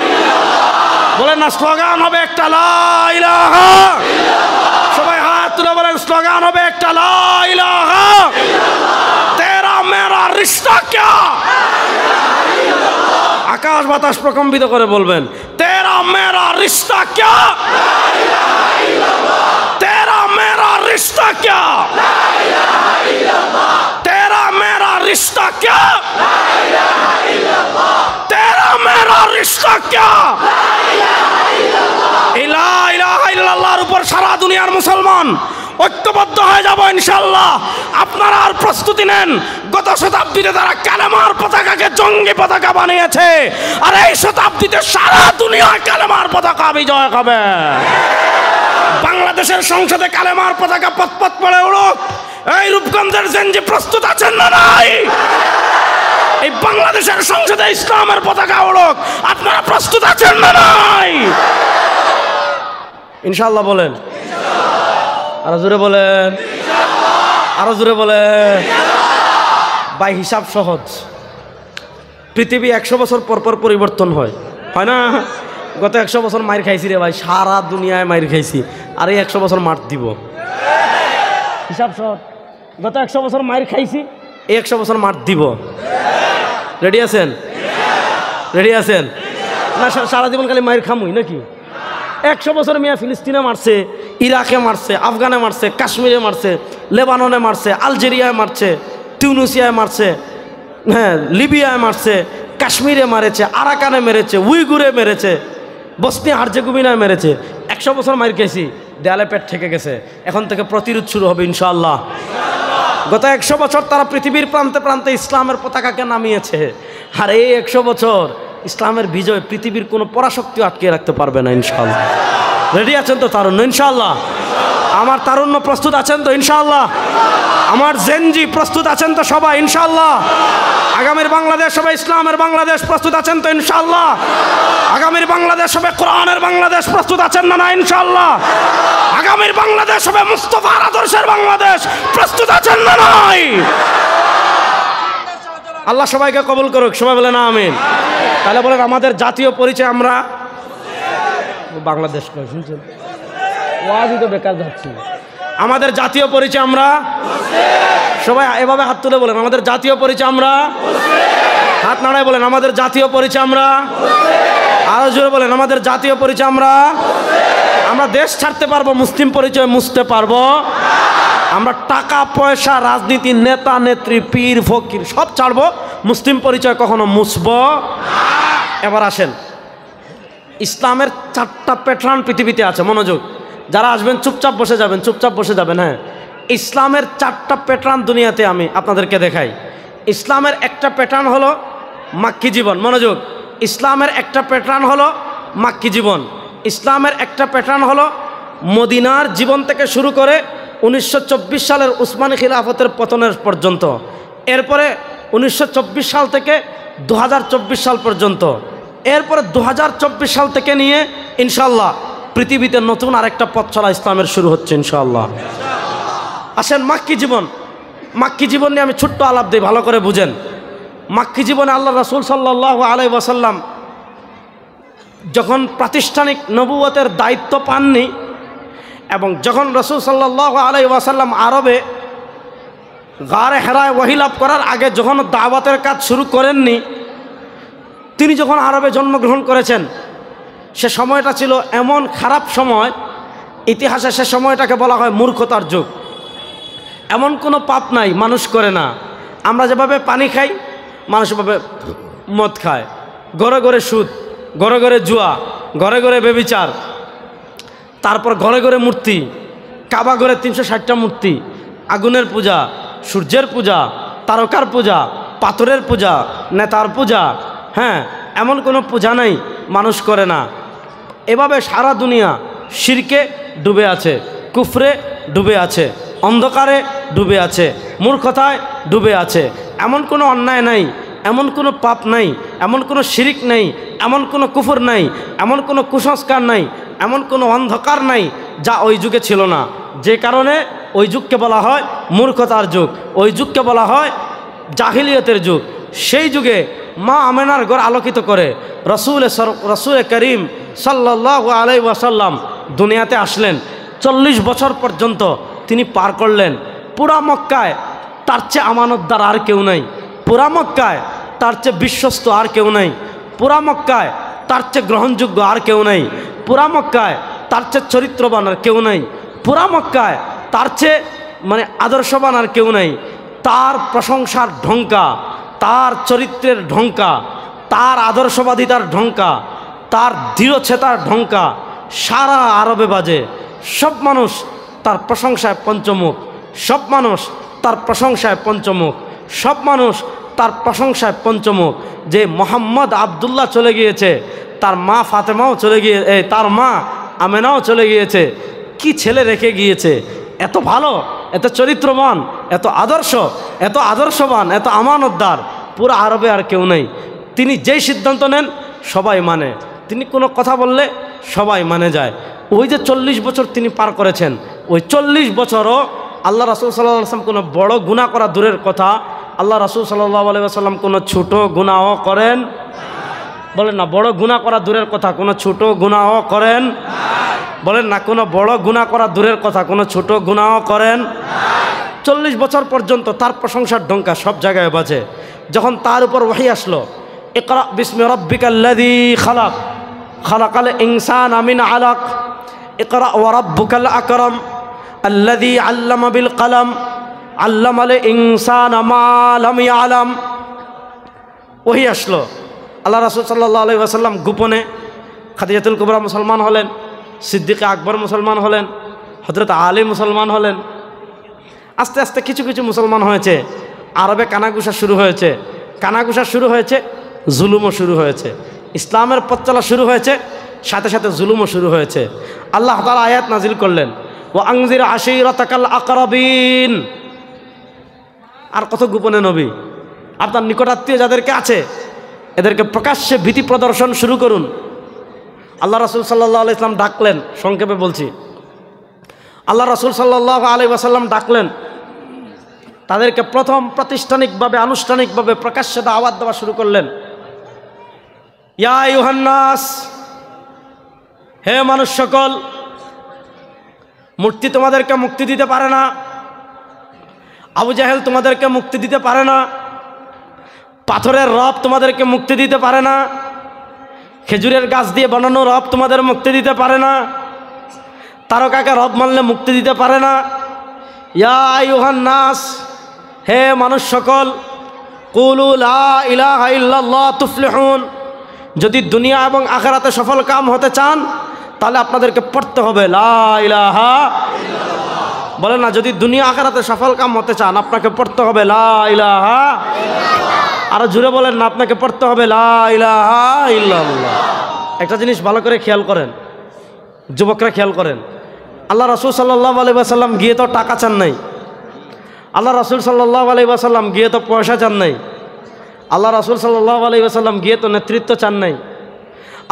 ইল্লাল্লাহ। বলেন না, স্লোগান হবে একটা লা ইলাহা ইল্লাল্লাহ। সবাই হাত তুলে বলেন, স্লোগান হবে একটা লা ইলাহা ইল্লাল্লাহ। তেরা মেরা রিশতা ক্যা? আকাশ বাতাস প্রকম্পিত করে বলবেন, তেরা মেরা রিশতা ক্যা? তেরা মেরা রিশতা ক্যা? তেরা মেরা রিশতা ক্যা? তেরা মেরা রিশতা ক্যা? লা ইলাহা ইল্লাল্লাহর উপর সারা দুনিয়ার মুসলমান ঐক্যবদ্ধ হয়ে যাব ইনশাআল্লাহ। আপনারা আর প্রস্তুতি নেন। গত শতাব্দীতে তারা কালেমার পতাকাকে জঙ্গি পতাকা বানিয়েছে, আর এই শতাব্দীতে সারা দুনিয়া কালেমার পতাকা বিজয় হবে। বাংলাদেশের সংসদে কালেমার পতাকা পথ পড়ে উড়ুক। এই রূপগঞ্জের জেনজি প্রস্তুত আছেন না নাই? এই বাংলাদেশের সংসদে ইসলামের পতাকা উড়ুক, আপনারা প্রস্তুত আছেন না নাই? ইনশাআল্লাহ বলেন, আরো জোরে বলেন, আরো জোরে বলেন। ভাই হিসাব সহজ, পৃথিবী 100 বছর পর পর পরিবর্তন হয়, হয় না? গত 100 বছর মাইর খাইছি রে ভাই, সারা দুনিয়ায় মাইর খাইছি, আর এই 100 বছর মার দিব। হিসাব সহজ, গত 100 বছর মাইর খাইছি, এই 100 বছর মার দিব। রেডি আছেন? রেডি আছেন না? সারা জীবন খালি মাইর খামুই নাকি? 100 বছর মিয়া ফিলিস্তিনে মারছে, ইরাকে মারছে, আফগানে মারছে, কাশ্মীরে মারছে, লেবাননে মারছে, আলজেরিয়ায় মারছে, টিউনিসিয়ায় মারছে, হ্যাঁ লিবিয়ায় মারছে, কাশ্মীরে মেরেছে, আরাকানে মেরেছে, উইগুরে মেরেছে, বসনিয়া হার্জেগোভিনায় মেরেছে। 100 বছর মার খেয়েছি, দেয়ালে পেট ঠেকে গেছে। এখন থেকে প্রতিরোধ শুরু হবে ইনশাআল্লাহ। গত 100 বছর তারা পৃথিবীর প্রান্তে প্রান্তে ইসলামের পতাকাকে নামিয়েছে, আর এই 100 বছর ইসলামের বিজয় পৃথিবীর কোনো পরাশক্তি আটকে রাখতে পারবে না ইনশাআল্লাহ। রেডি আছেন তো তারুণ্য? ইনশাআল্লাহ। আমার তারুণ্য প্রস্তুত আছেন তো ইনশাআল্লাহ? আমার জেনজি প্রস্তুত আছেন তো সবাই ইনশাআল্লাহ? আগামীর বাংলাদেশ হবে ইসলামের বাংলাদেশ, প্রস্তুত আছেন তো ইনশাআল্লাহ? আগামীর বাংলাদেশ হবে কোরআনের বাংলাদেশ, প্রস্তুত আছেন না না ইনশাআল্লাহ? আগামীর বাংলাদেশ হবে মুস্তাফার আদর্শের বাংলাদেশ, প্রস্তুত আছেন না নাই? আল্লাহ সবাইকে কবুল করুক, সবাই বলেন আমিন। তাহলে বলেন, আমাদের জাতীয় পরিচয় আমরা বাংলাদেশ নয়, শুনছেন? ওয়াজই তো বেকার যাচ্ছে। আমাদের জাতীয় পরিচয় আমরা সবাই এভাবে হাত তুলে বলেন, আমাদের জাতীয় পরিচয় আমরা, হাত নাড়ায় বলেন আমাদের জাতীয় পরিচয় আমরা, আরো জোরে বলেন আমাদের জাতীয় পরিচয় আমরা। আমরা দেশ ছাড়তে পারবো, মুসলিম পরিচয় মুছতে পারবো? আমরা টাকা পয়সা, রাজনীতি, নেতা নেত্রী, পীর ফকির সব ছাড়বো, মুসলিম পরিচয় কখনো মুছবো? এবার আসেন, ইসলামের 4টা প্যাটার্ন পৃথিবীতে আছে। মনোযোগ, যারা আসবেন চুপচাপ বসে যাবেন, চুপচাপ বসে যাবেন। হ্যাঁ, ইসলামের 4টা প্যাটার্ন দুনিয়াতে আমি আপনাদেরকে দেখাই। ইসলামের একটা প্যাটার্ন হলো মাক্কি জীবন। মনোযোগ, ইসলামের একটা প্যাটার্ন হলো মাক্কি জীবন। ইসলামের একটা প্যাটার্ন হলো মদিনার জীবন থেকে শুরু করে 1924 সালের উসমানী খিলাফতের পতনের পর্যন্ত, এরপরে 1924 সাল থেকে 2024 সাল পর্যন্ত, এরপরে 2024 সাল থেকে নিয়ে ইনশাআল্লাহ পৃথিবীতে নতুন আরেকটা পথ চলা ইসলামের শুরু হচ্ছে ইনশাআল্লাহ। আসেন মাক্কি জীবন। মাক্কি জীবন নিয়ে আমি ছোট্ট আলাপ দিই, ভালো করে বুঝেন। মাক্কি জীবনে আল্লাহ রাসূল সাল্লাল্লাহু আলাইহি ওয়াসাল্লাম যখন প্রাতিষ্ঠানিক নবুয়তের দায়িত্ব পাননি এবং যখন রাসূল সাল্লাল্লাহু আলাইহি ওয়াসাল্লাম আরবে গারে হেরায় ওহী লাভ করার আগে যখন দাওয়াতের কাজ শুরু করেননি, তিনি যখন আরবে জন্মগ্রহণ করেছেন, সে সময়টা ছিল এমন খারাপ সময়, ইতিহাসে সে সময়টাকে বলা হয় মূর্খতার যুগ। এমন কোনো পাপ নাই মানুষ করে না। আমরা যেভাবে পানি খাই, মানুষ এভাবে মদ খায়, ঘরে ঘরে সুদ, ঘরে ঘরে জুয়া, ঘরে ঘরে বেবিচার, তারপর ঘরে ঘরে মূর্তি, কাবা ঘরে 360টা মূর্তি, আগুনের পূজা, সূর্যের পূজা, তারকার পূজা, পাথরের পূজা, নেতার পূজা। হ্যাঁ, এমন কোনো পূজা নাই মানুষ করে না। এভাবে সারা দুনিয়া শিরকে ডুবে আছে, কুফরে ডুবে আছে, অন্ধকারে ডুবে আছে, মূর্খতায় ডুবে আছে। এমন কোনো অন্যায় নাই, এমন কোনো পাপ নাই, এমন কোনো শিরিক নাই, এমন কোনো কুফর নাই, এমন কোনো কুসংস্কার নাই, এমন কোনো অন্ধকার নাই যা ওই যুগে ছিল না। যে কারণে ওই যুগকে বলা হয় মূর্খতার যুগ, ওই যুগকে বলা হয় জাহিলিয়তের যুগ। সেই যুগে মা আমেনার ঘর আলোকিত করে রসুল করিম সাল্লাল্লাহু আলাইহি ওয়াসাল্লাম দুনিয়াতে আসলেন। 40 বছর পর্যন্ত তিনি পার করলেন। পুরা মক্কায় তার চেয়ে আমানতদার আর কেউ নাই, পুরা মক্কায় তার চেয়ে বিশ্বস্ত আর কেউ নাই, পুরা মক্কায় তার চেয়ে গ্রহণযোগ্য আর কেউ নাই, পুরা মক্কায় তার চেয়ে চরিত্রবান আর কেউ নাই, পুরা মক্কায় তার চেয়ে আদর্শবান আর কেউ নাই। তার প্রশংসার ঢঙ্কা, তার চরিত্রের ঢঙ্কা, তার আদর্শবাদিতার ঢঙ্কা, তার দৃঢ়চেতার ঢঙ্কা সারা আরবে বাজে। সব মানুষ তার প্রশংসায় পঞ্চমুখ, সব মানুষ তার প্রশংসায় পঞ্চমুখ, সব মানুষ তার প্রশংসায় পঞ্চমুখ। যে মোহাম্মদ আবদুল্লাহ চলে গিয়েছে, তার মা ফাতেমাও চলে গিয়ে, তার মা আমেনাও চলে গিয়েছে। কি ছেলে রেখে গিয়েছে, এত ভালো, এত চরিত্রবান, এত আদর্শ, এত আদর্শবান, এত আমানতদার, পুরো আরবে আর কেউ নেই। তিনি যেই সিদ্ধান্ত নেন সবাই মানে, তিনি কোনো কথা বললে সবাই মানে যায়। ওই যে 40 বছর তিনি পার করেছেন, ওই 40 বছরও আল্লাহ রাসূল সাল্লাল্লাহু আলাইহি ওয়াসাল্লাম কোনো বড় গুনাহ করা দূরের কথা, আল্লাহ রাসূল সাল্লাল্লাহু আলাইহি ওয়াসাল্লাম কোনো ছোট গুনাহ করেন, বলেন না, বড় গুনাহ করা দূরের কথা, কোনো ছোট গুনাহ করেন, বলেন না, কোনো বড় গুনাহ করা দূরের কথা, কোনো ছোট গুনাহ করেন। 40 বছর পর্যন্ত তার প্রশংসার ডঙ্কা সব জায়গায় বাজে। যখন তার উপর ওহী আসলো, ইকরা বিসমি রাব্বিকাল্লাযী খালাক, খালাকাল ইনসানা মিন আলাক, ইকরা ওয়া রাব্বুকাল আকরাম আল্লাযী আল্লামা বিল কলম আল্লামাল ইনসানা মা লাম ইয়ালাম। ওহী আসলো, আল্লাহ রাসূল সাল্লাল্লাহু আলাইহি ওয়াসাল্লাম গোপনে খাদিজাতুল কুবরা মুসলমান হলেন, সিদ্দিকে আকবর মুসলমান হলেন, হযরত আলী মুসলমান হলেন। আস্তে আস্তে কিছু কিছু মুসলমান হয়েছে, আরবে কানাঘুষা শুরু হয়েছে, কানাঘুষা শুরু হয়েছে, জুলুমও শুরু হয়েছে। ইসলামের পথ চলা শুরু হয়েছে, সাথে সাথে জুলুমও শুরু হয়েছে। আল্লাহ তাআলা আয়াত নাজিল করলেন, ওয়া আনজির আশীরাতাকাল আকরাবিন। আর কত গোপনে নবী, আপনার নিকটাত্মীয় যাদেরকে আছে এদেরকে প্রকাশ্যে ভীতি প্রদর্শন শুরু করুন। আল্লাহ রাসূল সাল্লাল্লাহু আলাইহি ওয়াসাল্লাম ডাকলেন, সংক্ষেপে বলছি, আল্লাহ রাসূল সাল্লাল্লাহু আলাইহি ওয়াসাল্লাম ডাকলেন, তাদেরকে প্রথম প্রাতিষ্ঠানিকভাবে আনুষ্ঠানিকভাবে প্রকাশ্যে দাওয়াত দেওয়া শুরু করলেন। ইয়া আইয়ুহান নাস, হে মানুষ সকল, মূর্তি তোমাদেরকে মুক্তি দিতে পারে না, আবু জাহেল তোমাদেরকে মুক্তি দিতে পারে না, পাথরের রব তোমাদেরকে মুক্তি দিতে পারে না, খেজুরের গাছ দিয়ে বানানো রব তোমাদের মুক্তি দিতে পারে না, তারকাকে রব মানলে মুক্তি দিতে পারে না। ইয়া আইয়ুহান নাস, হে মানুষ সকল, কুলু লা ইলাহা ইল্লাল্লাহ তুফলিহুন, যদি দুনিয়া এবং আখিরাতে সফল কাম হতে চান তাহলে আপনাদেরকে পড়তে হবে লা ইলাহা ইল্লাল্লাহ। বলেন না, যদি দুনিয়া আখিরাতে সফল কাম হতে চান আপনাকে পড়তে হবে লা ইলাহা ইল্লাল্লাহ। আরো জোরে বলেন না, আপনাকে পড়তে হবে লা ইলাহা ইল্লাল্লাহ। একটা জিনিস ভালো করে খেয়াল করেন, যুবকরা খেয়াল করেন, আল্লাহ রাসূল সাল্লাল্লাহু আলাইহি ওয়াসাল্লাম গিয়ে তো টাকা চান নাই, আল্লাহ রাসূল সাল্লাল্লাহু আলাইহি ওয়াসাল্লাম গিয়ে তো পয়সা চান নাই, আল্লাহ রাসূল সাল্লাল্লাহু আলাইহি ওয়াসাল্লাম গিয়ে তো নেতৃত্ব চান নাই,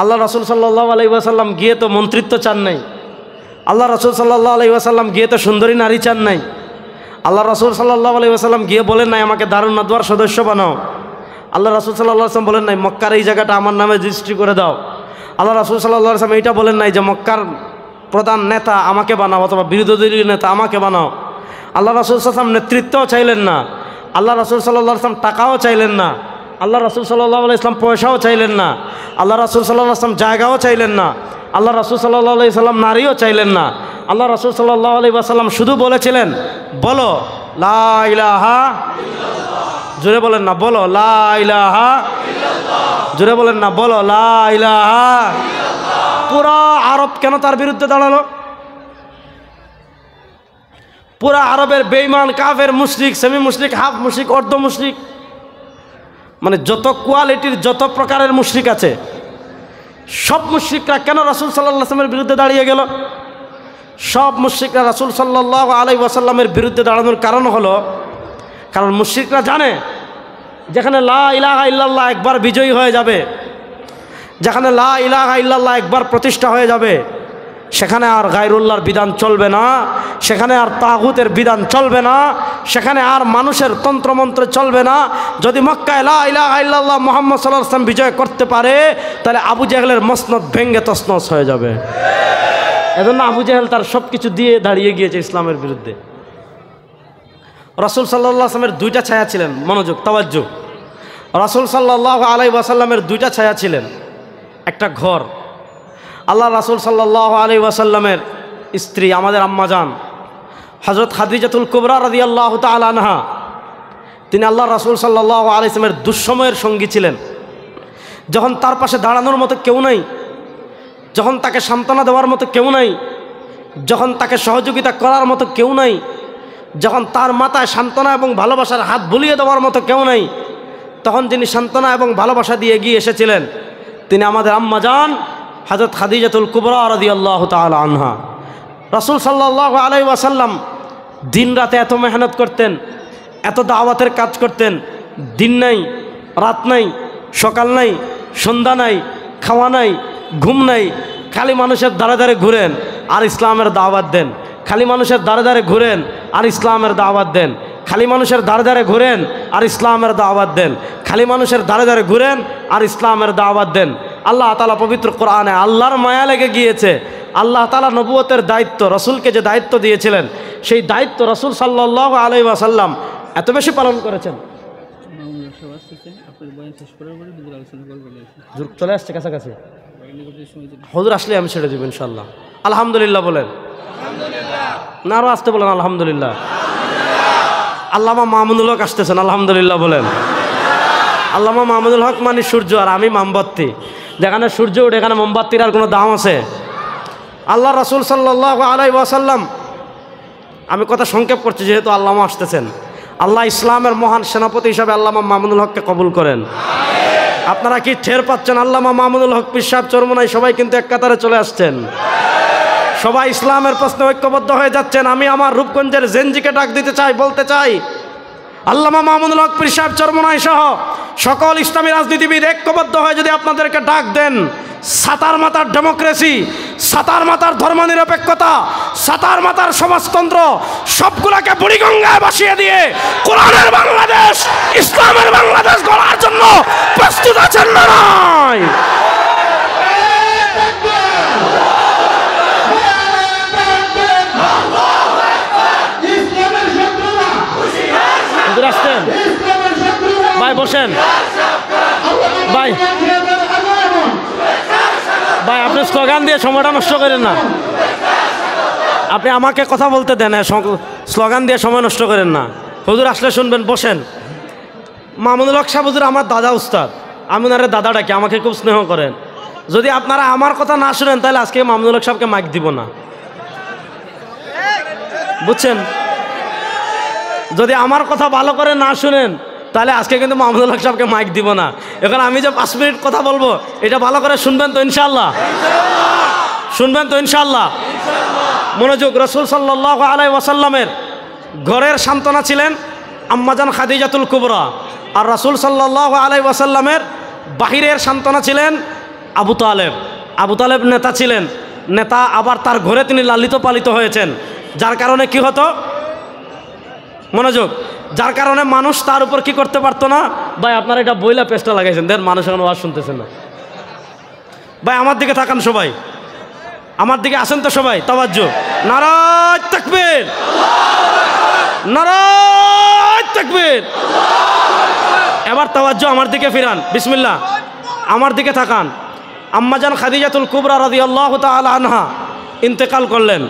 আল্লাহ রাসূল সাল্লাল্লাহু আলাইহি ওয়াসাল্লাম গিয়ে তো মন্ত্রিত্ব চান নাই, আল্লাহ রাসূল সাল্লাল্লাহু আলাইহি ওয়াসাল্লাম গিয়ে তো সুন্দরী নারী চান নাই, আল্লাহ রাসূল সাল্লাল্লাহু আলাইহি ওয়াসাল্লাম গিয়ে বলেন নাই আমাকে দারুন নাদওয়ার সদস্য বানাও, আল্লাহ রাসূল সাল্লাল্লাহু আলাইহি ওয়াসাল্লাম বলেন নাই মক্কার এই জায়গাটা আমার নামে রেজিস্ট্রি করে দাও, আল্লাহ রাসূল সাল্লাল্লাহু আলাইহি ওয়াসাল্লাম এইটা বলেন নাই যে মক্কার প্রধান নেতা আমাকে বানাও অথবা বিরোধী দলীয় নেতা আমাকে বানাও। আল্লাহ রাসূল সাল্লাল্লাহু আলাইহি ওয়াসাল্লাম নেতৃত্বও চাইলেন না, আল্লাহ রাসূল সাল্লাল্লাহু আলাইহি ওয়াসাল্লাম টাকাও চাইলেন না, আল্লাহ রাসূল সাল্লাল্লাহু আলাইহি ওয়াসাল্লাম পয়সাও চাইলেন না, আল্লাহ রাসূল সাল্লাল্লাহু আলাইহি ওয়াসাল্লাম জায়গাও চাইলেন না, আল্লাহ রাসূল সাল্লাল্লাহু আলাইহি ওয়াসাল্লাম নারীও চাইলেন না। আল্লাহ রাসূল সাল্লাল্লাহু আলাইহি ওয়াসাল্লাম শুধু বলেছিলেন বলো লা ইলাহা ইল্লাল্লাহ, জোরে বলেন না বলো লা ইলাহা ইল্লাল্লাহ, জোরে বলেন না বলো লা ইলাহা ইল্লাল্লাহ। পুরা আরব কেন তার বিরুদ্ধে দাঁড়ালো? পুরা আরবের বেঈমান কাফের মুশরিক, সেমি মুশরিক, হাফ মুশরিক, অর্ধ মুশরিক, মানে যত কোয়ালিটির যত প্রকারের মুশরিক আছে সব মুশরিকরা কেন রাসূল সাল্লাল্লাহু আলাইহি ওয়াসাল্লামের বিরুদ্ধে দাঁড়িয়ে গেল? সব মুশরিকরা রাসূল সাল্লাল্লাহু আলাইহি ওয়াসাল্লামের বিরুদ্ধে দাঁড়ানোর কারণ হলো, কারণ মুশরিকরা জানে যেখানে লা ইলাহা ইল্লাল্লাহ একবার বিজয়ী হয়ে যাবে, যেখানে লা ইলাহা ইল্লাল্লাহ একবার প্রতিষ্ঠা হয়ে যাবে, সেখানে আর গায়রুল্লাহর বিধান চলবে না, সেখানে আর তাগুতের বিধান চলবে না, সেখানে আর মানুষের তন্ত্রমন্ত্র চলবে না। যদি মক্কায় লা ইলাহা ইল্লাল্লাহ মুহাম্মদ সাল্লাল্লাহু আলাইহি ওয়াসাল্লাম বিজয় করতে পারে তাহলে আবু জেহেলের মসনদ ভেঙ্গে তছনছ হয়ে যাবে। এজন্য আবু জেহেল তার সব কিছু দিয়ে দাঁড়িয়ে গিয়েছে ইসলামের বিরুদ্ধে। রাসূল সাল্লাল্লাহু আলাইহি ওয়াসাল্লামের দুইটা ছায়া ছিলেন, মনোযোগ তাওয়াজ্জুহ, রাসূল সাল্লাল্লাহু আলাইহি ওয়াসাল্লামের দুইটা ছায়া ছিলেন। একটা ঘর, আল্লাহ রাসূল সাল্লাল্লাহু আলাইহি ওয়াসাল্লামের স্ত্রী আমাদের আম্মাজান হযরত খাদিজাতুল কুবরা রাদিয়াল্লাহু তাআলা আনহা, তিনি আল্লাহ রাসূল সাল্লাল্লাহু আলাইহি ওয়াসাল্লামের দুঃসময়ের সঙ্গী ছিলেন। যখন তার পাশে দাঁড়ানোর মতো কেউ নাই, যখন তাকে সান্ত্বনা দেওয়ার মতো কেউ নাই, যখন তাকে সহযোগিতা করার মতো কেউ নাই, যখন তার মাথায় সান্ত্বনা এবং ভালোবাসার হাত বুলিয়ে দেওয়ার মতো কেউ নাই, তখন যিনি সান্ত্বনা এবং ভালোবাসা দিয়ে এগিয়ে এসেছিলেন তিনি আমাদের আম্মাজান হযরত খাদিজাতুল কুবরা রাদিয়াল্লাহু তাআলা আনহা। রাসূল সাল্লাল্লাহু আলাইহি ওয়াসাল্লাম দিন রাতে এত মেহনত করতেন, এত দাওয়াতের কাজ করতেন, দিন নাই রাত নাই, সকাল নাই সন্ধ্যা নাই, খাওয়া নাই ঘুম নাই, খালি মানুষের দ্বারে দ্বারে ঘুরেন আর ইসলামের দাওয়াত দেন, খালি মানুষের দ্বারে দ্বারে ঘুরেন আর ইসলামের দাওয়াত দেন, খালি মানুষের দ্বারে দ্বারে ঘুরেন আর ইসলামের দাওয়াত দেন, খালি মানুষের দ্বারে দ্বারে ঘুরেন আর ইসলামের দাওয়াত দেন। আল্লাহ তাআলা পবিত্র কোরআনে আল্লাহর মায়া লেগে গিয়েছে, আল্লাহ তাআলা নবুয়তের দায়িত্ব রাসূলকে যে দায়িত্ব দিয়েছিলেন সেই দায়িত্ব রাসূল সাল্লাল্লাহু আলাইহি ওয়াসাল্লাম এত বেশি পালন করেছেন। চলে আসছে কাছাকাছি, হুজুর আসলে আমি ছেড়ে দেব ইনশাআল্লাহ। আলহামদুলিল্লাহ বলেন, না আরো আসতে বলেন আলহামদুলিল্লাহ। আল্লামা মামুনুল হক আসতেছেন, আলহামদুলিল্লাহ বলেন। আল্লামা মামুনুল হক মানে সূর্য আর আমি মোমবাতি, যেখানে সূর্য ওঠে এখানে মোমবাতির আর কোনো দাম আছে? আল্লাহ রাসূল সাল্লাল্লাহু আলাইহি ওয়াসাল্লাম, আমি কথা সংক্ষেপ করছি যেহেতু আল্লামা আসতেছেন, আল্লাহ ইসলামের মহান সেনাপতি হিসাবে আল্লামা মামুনুল হককে কবুল করেন। আপনারা কি টের পাচ্ছেন? আল্লামা মামুনুল হক পীর সাহেব চরমোনাই সবাই কিন্তু এক কাতারে চলে আসছেন, সবাই ইসলামের প্রশ্নে ঐক্যবদ্ধ হয়ে যাচ্ছেন। আমি আমার রূপগঞ্জের জেনজিকে ডাক দিতে চাই, বলতে চাই আল্লামা মামুনুল হক পীর সাহেব চরমোনাই সহ সকল ইসলামী রাজনীতিবিদ ঐক্যবদ্ধ হয়ে যদি আপনাদেরকে ডাক দেন, সাতার মাতার ডেমোক্রেসি, সাতার মাতার ধর্মনিরপেক্ষতা, সাতার মাতার সমাজতন্ত্র সবগুলোকে বুড়িগঙ্গায় ভাসিয়ে দিয়ে কোরআনের বাংলাদেশ, ইসলামের বাংলাদেশ গড়ার জন্য প্রস্তুত আছেন না নয়? আসছেন ভাই, বসেন ভাই, ভাই আপনি স্লোগান দিয়ে সময়টা নষ্ট করেন না, আপনি আমাকে কথা বলতে দেন, স্লোগান দিয়ে সময় নষ্ট করেন না। হুজুর আসলে শুনবেন, বসেন। মামুনুল হক সাহেব হুজুর আমার দাদা উস্তাদ, আমি ওনারে দাদা ডাকি, আমাকে খুব স্নেহ করেন। যদি আপনারা আমার কথা না শুনেন তাহলে আজকে মামুনুল হক সাহেবকে মাইক দিব না, বুঝছেন? যদি আমার কথা ভালো করে না শুনেন তাহলে আজকে কিন্তু মাহমুদুল হক সাহেবকে মাইক দিব না। এখন আমি যে 5 মিনিট কথা বলবো এটা ভালো করে শুনবেন তো ইনশাআল্লাহ? শুনবেন তো ইনশাআল্লাহ? মনোযোগ। রাসূল সাল্লাল্লাহু আলাইহি ওয়াসাল্লামের ঘরের সান্ত্বনা ছিলেন আম্মাজান খাদিজাতুল কুবরা, আর রাসূল সাল্লাল্লাহু আলাইহি ওয়াসাল্লামের বাহিরের সান্ত্বনা ছিলেন আবু তালেব। আবু তালেব নেতা ছিলেন, নেতা, আবার তার ঘরে তিনি লালিত পালিত হয়েছেন, যার কারণে কি হতো, মনোযোগ, যার কারণে মানুষ তার উপর কি করতে পারতো না। ভাই আপনারা এটা বইলা পেস্টটা লাগাইছেন, দেন মানুষ এখন ওয়াজ শুনতেছেন না। ভাই আমার দিকে তাকান সবাই, আমার দিকে আসেন তো সবাই, তাওয়াজ্জু। নারায়ে তাকবীর, নারায়ে তাকবীর। এবার তাওয়াজ্জু আমার দিকে ফিরান, বিসমিল্লাহ, আমার দিকে তাকান। আম্মাজান খাদিজাতুল কুবরা রাদিয়াল্লাহু তাআলা আনহা ইন্তেকাল করলেন।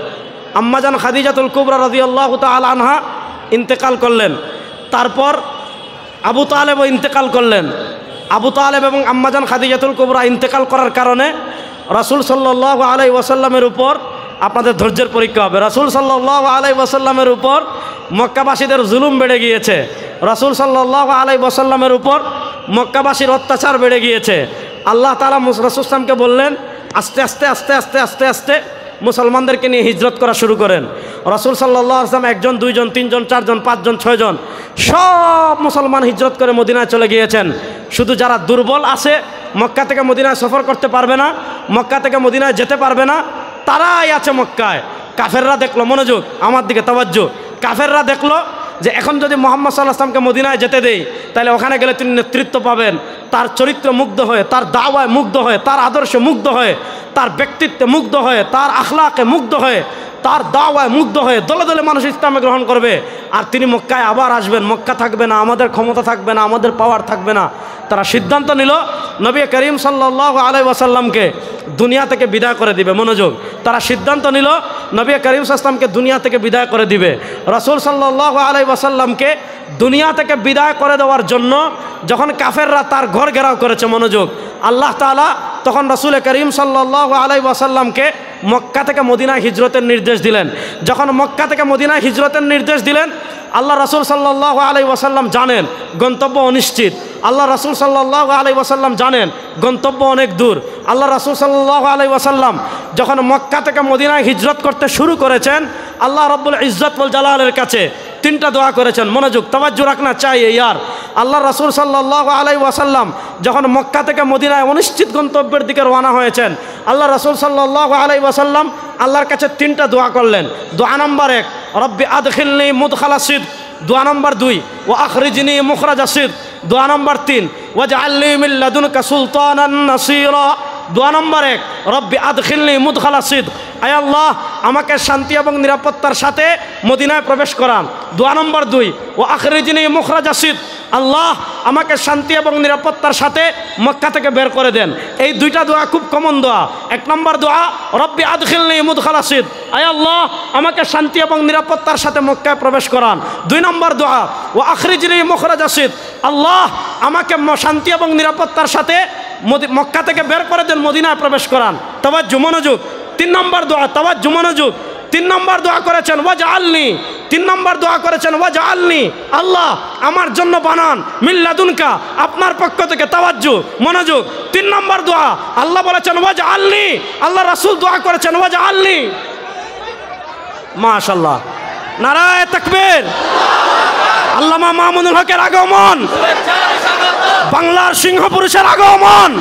আম্মাজান খাদিজাতুল কুবরা রাদিয়াল্লাহু তাআলা আনহা ইন্তেকাল করলেন। তারপর আবু তালেবও ইন্তেকাল করলেন। আবু তালেব এবং আম্মাজান খাদিজাতুল কুবরা ইন্তেকাল করার কারণে রাসূল সাল্লাল্লাহু আলাইহি ওয়াসাল্লামের উপর, আপনাদের ধৈর্যের পরীক্ষা হবে, রাসূল সাল্লাল্লাহু আলাইহি ওয়াসাল্লামের উপর মক্কাবাসীদের জুলুম বেড়ে গিয়েছে। রাসূল সাল্লাল্লাহু আলাইহি ওয়াসাল্লামের উপর মক্কাবাসীর অত্যাচার বেড়ে গিয়েছে। আল্লাহ তাআলা রাসূল সাল্লামকে বললেন আস্তে আস্তে আস্তে আস্তে আস্তে আস্তে মুসলমানদেরকে নিয়ে হিজরত করা শুরু করেন। রাসূল সাল্লাল্লাহু আলাইহি ওয়াসাল্লাম 1 জন 2 জন 3 জন 4 জন 5 জন 6 জন সব মুসলমান হিজরত করে মদিনায় চলে গিয়েছেন। শুধু যারা দুর্বল আছে, মক্কা থেকে মদিনায় সফর করতে পারবে না, মক্কা থেকে মদিনায় যেতে পারবে না, তারাই আছে মক্কায়। কাফেররা দেখলো, মনোযোগ আমার দিকে তাওয়াজ্জু, কাফেররা দেখলো যে এখন যদি মুহাম্মদ সাল্লাল্লাহু আলাইহি ওয়াসাল্লামকে মদিনায় যেতে দেই তাহলে ওখানে গেলে তিনি নেতৃত্ব পাবেন, তার চরিত্র মুগ্ধ হয়ে, তার দাওয়ায় মুগ্ধ হয়ে, তার আদর্শে মুগ্ধ হয়ে, তার ব্যক্তিত্বে মুগ্ধ হয়ে, তার আখলাকে মুগ্ধ হয়ে, তার দাওয়ায় মুগ্ধ হয়ে দলে দলে মানুষ ইসলামে গ্রহণ করবে। আর তিনি মক্কায় আবার আসবেন, মক্কা থাকবে না, আমাদের ক্ষমতা থাকবে না, আমাদের পাওয়ার থাকবে না। তারা সিদ্ধান্ত নিল নবী করিম সাল্লাল্লাহু আলাইহি ওয়াসাল্লামকে দুনিয়া থেকে বিদায় করে দিবে। মনোযোগ, তারা সিদ্ধান্ত নিল নবী করিম সাল্লাল্লাহু আলাইহি ওয়াসাল্লামকে দুনিয়া থেকে বিদায় করে দিবে। রাসূল সাল্লাল্লাহু আলাইহি ওয়াসাল্লামকে দুনিয়া থেকে বিদায় করে দেওয়ার জন্য যখন কাফেররা তার ঘর ঘেরাও করেছে, মনোযোগ, আল্লাহ তাআলা তখন রাসূল করিম সাল্লাল্লাহু আলাইহি ওয়াসাল্লামকে মক্কা থেকে মদিনায় হিজরতের নির্দেশ দিলেন। যখন মক্কা থেকে মদিনায় হিজরতের নির্দেশ দিলেন, আল্লাহ রাসূল সাল্লাল্লাহু আলাইহি ওয়াসাল্লাম জানেন গন্তব্য অনিশ্চিত। আল্লাহ রাসূল সাল্লাল্লাহু আলাইহি ওয়াসাল্লাম জানেন গন্তব্য অনেক দূর। আল্লাহ রাসূল সাল্লাল্লাহু আলাইহি ওয়াসাল্লাম যখন মক্কা থেকে মদিনায় হিজরত করতে শুরু করেছেন, আল্লাহ রব্বুল ইজ্জত ওয়াল জালালের কাছে 3টা দোয়া করেছেন। মনোযোগ, তাওয়াজ্জু রাখনা চাই ইয়ার। আল্লাহ রাসূল সাল্লাল্লাহু আলাইহি ওয়াসাল্লাম যখন মক্কা থেকে মদিনায় অনিশ্চিত গন্তব্যের দিকে রওনা হয়েছেন, আল্লাহ রাসূল সাল্লাল্লাহু আলাইহি ওয়াসাল্লাম আল্লাহর কাছে 3টা দোয়া করলেন। দোয়া নম্বর 1, রব্বি আদখিলনি মুদখালা সিদক। দোয়া নম্বর 2, ওয়া আখরিজনি মুখরাজা সিদক। দোয়া নম্বর 3, ওয়াজআলনি মিন লাদুনকা সুলতানান নাসীরা। দোয়া নম্বর 1, রব্বি আদখিলনি মুদখালা সিদক, আয় আল্লাহ আমাকে শান্তি এবং নিরাপত্তার সাথে মদিনায় প্রবেশ করান। দোয়া নম্বর 2, ও আখরিজনি মুখরাজা সিদক, আল্লাহ আমাকে শান্তি এবং নিরাপত্তার সাথে মক্কা থেকে বের করে দেন। এই 2টা দোয়া খুব কমন দোয়া। 1 নম্বর দোয়া, রব্বি আদখিলনি মুদখালা সিদক, আয় আল্লাহ আমাকে শান্তি এবং নিরাপত্তার সাথে মক্কায় প্রবেশ করান। 2 নম্বর দোয়া, ও আখরিজনি মুখরাজা সিদক, আল্লাহ আমাকে শান্তি এবং নিরাপত্তার সাথে মক্কা থেকে বের করে দেন, মদিনায় প্রবেশ করান। তাওয়াজ্জু, মনোযোগ। 3 নম্বর দোয়া, তাওয়াজ্জু, মনোযোগ। 3 নম্বর দোয়া করেছেন ওয়াজআলনি। 3 নম্বর দোয়া করেছেন ওয়াজআলনি, আল্লাহ আমার জন্য বানান মিন লাদুনকা, আপনার পক্ষ থেকে। তাওয়াজ্জু, মনোযোগ। 3 নম্বর দোয়া আল্লাহ বলেছেন ওয়াজআলনি, আল্লাহ রাসূল দোয়া করেছেন ওয়াজআলনি। মাশাআল্লাহ, নারায়ে তাকবীর। আল্লামা মামুনুল হকের আগমন, বাংলার সিংহ পুরুষের আগমন।